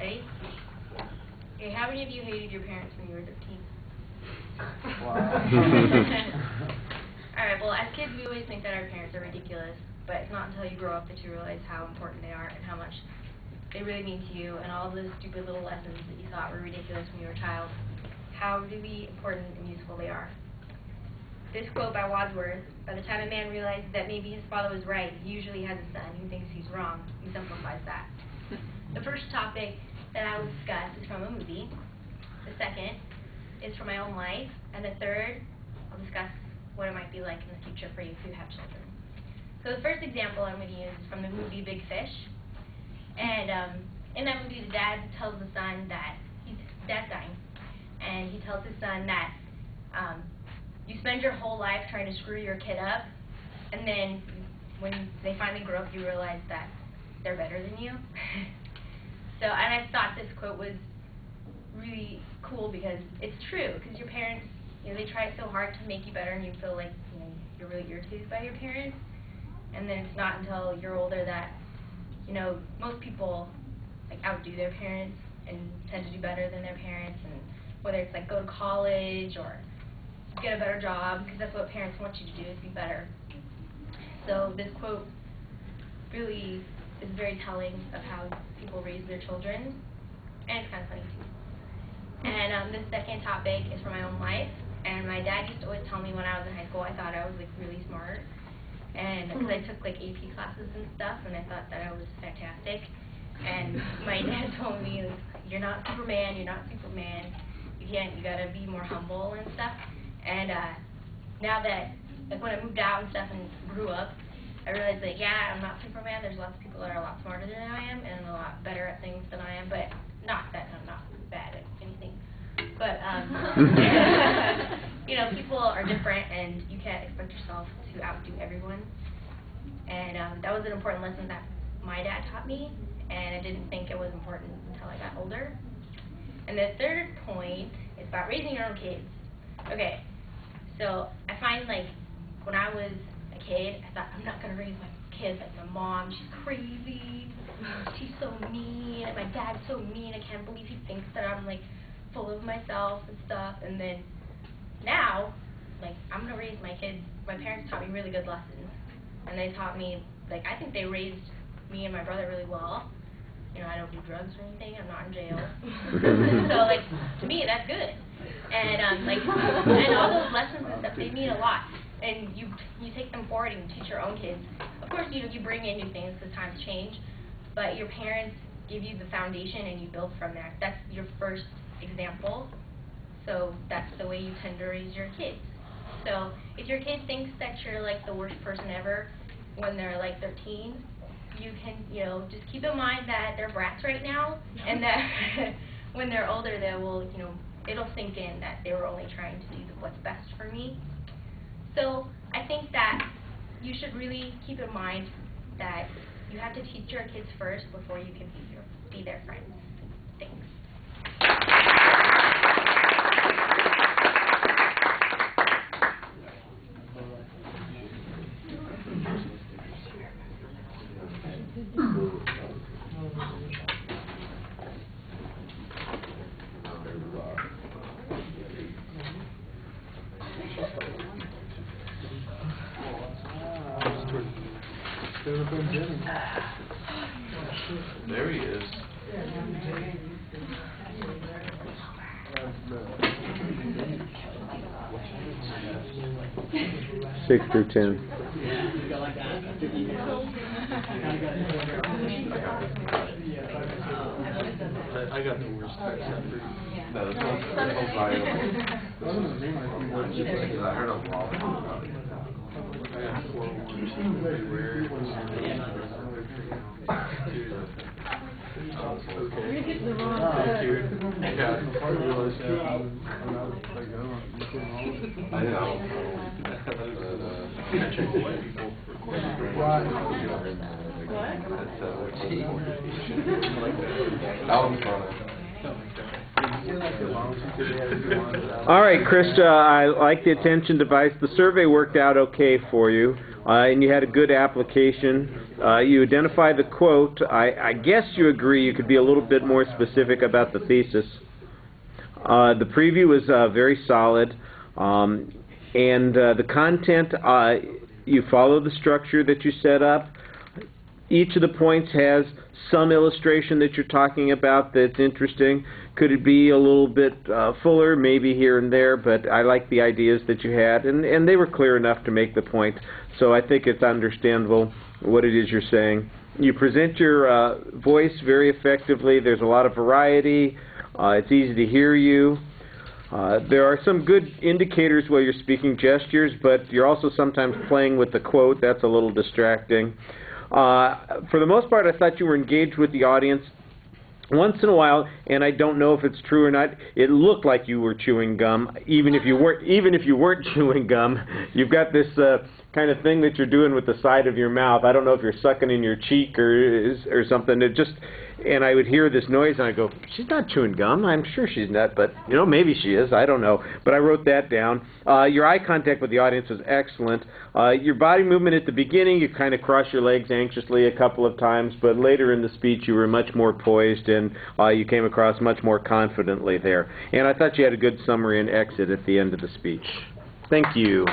Ready? Okay, how many of you hated your parents when you were 13? Wow. Alright, well, as kids we always think that our parents are ridiculous, but it's not until you grow up that you realize how important they are and how much they really mean to you, and all those stupid little lessons that you thought were ridiculous when you were a child, how really important and useful they are. This quote by Wadsworth: "By the time a man realizes that maybe his father was right, he usually has a son who thinks he's wrong," exemplifies that. The first topic that I will discuss is from a movie. The second is from my own life. And the third, I'll discuss what it might be like in the future for you if you have children. So the first example I'm going to use is from the movie Big Fish. And in that movie, the dad tells the son that dad's dying. And he tells his son that you spend your whole life trying to screw your kid up, and then when they finally grow up, you realize that they're better than you. And I thought this quote was really cool because it's true. Because your parents, they try so hard to make you better, and you feel like you're really irritated by your parents. And then it's not until you're older that most people outdo their parents and tend to do better than their parents. And whether it's go to college or get a better job, because that's what parents want you to do, is be better. So this quote really is very telling of how people raise their children, and it's kind of funny too. And the second topic is from my own life. And my dad used to always tell me when I was in high school, I thought I was really smart, and because I took AP classes and stuff, and I thought that I was fantastic. And my dad told me, you're not Superman, you're not Superman. You gotta be more humble and stuff. And now that, when I moved out and stuff and grew up, I realized that, yeah, I'm not Superman. There's lots of people that are a lot smarter than I am and a lot better at things than I am, but not that I'm not bad at anything. But, people are different, and you can't expect yourself to outdo everyone. And that was an important lesson that my dad taught me, and I didn't think it was important until I got older. And the third point is about raising your own kids. Okay, so I find when I was a kid, I thought, I'm not going to raise my kids like my mom. She's crazy. She's so mean. And my dad's so mean. I can't believe he thinks that I'm full of myself and stuff. And then now, I'm going to raise my kids. My parents taught me really good lessons. And they taught me, I think they raised me and my brother really well. I don't do drugs or anything. I'm not in jail. So, to me, that's good. And, and all those lessons and stuff, they mean a lot. And you take them forward and you teach your own kids. Of course, you bring in new things because times change. But your parents give you the foundation and you build from there. That's your first example. So that's the way you tend to raise your kids. So if your kid thinks that you're the worst person ever when they're 13, you can, just keep in mind that they're brats right now, and that when they're older, they will, it'll sink in that they were only trying to do what's best for me. So I think that you should really keep in mind that you have to teach your kids first before you can be their friends. Thanks. There he is. 6 through 10. I got the worst text ever. No, this one's viable. I heard a lot about it. I got 4 ones. Rare. I know. I checked the white people that was fun. All right, Krista, I like the attention device. The survey worked out okay for you. and you had a good application. You identified the quote. I guess you agree you could be a little bit more specific about the thesis. The preview was very solid, and the content, you follow the structure that you set up. Each of the points has some illustration that you're talking about that's interesting. Could it be a little bit fuller, maybe here and there, but I like the ideas that you had, and they were clear enough to make the point, so I think it's understandable what it is you're saying. You present your voice very effectively. There's a lot of variety. It's easy to hear you. There are some good indicators while you're speaking, gestures, but you're also sometimes playing with the quote. That's a little distracting. For the most part, I thought you were engaged with the audience. Once in a while, and I don't know if it's true or not, it looked like you were chewing gum, even if you weren't chewing gum. You've got this kind of thing that you're doing with the side of your mouth. I don't know if you're sucking in your cheek or something. And I would hear this noise, and I go, she's not chewing gum. I'm sure she's not, but maybe she is. I don't know. But I wrote that down. Your eye contact with the audience was excellent. Your body movement at the beginning, you kind of crossed your legs anxiously a couple of times, but later in the speech you were much more poised, and you came across much more confidently there. And I thought you had a good summary and exit at the end of the speech. Thank you.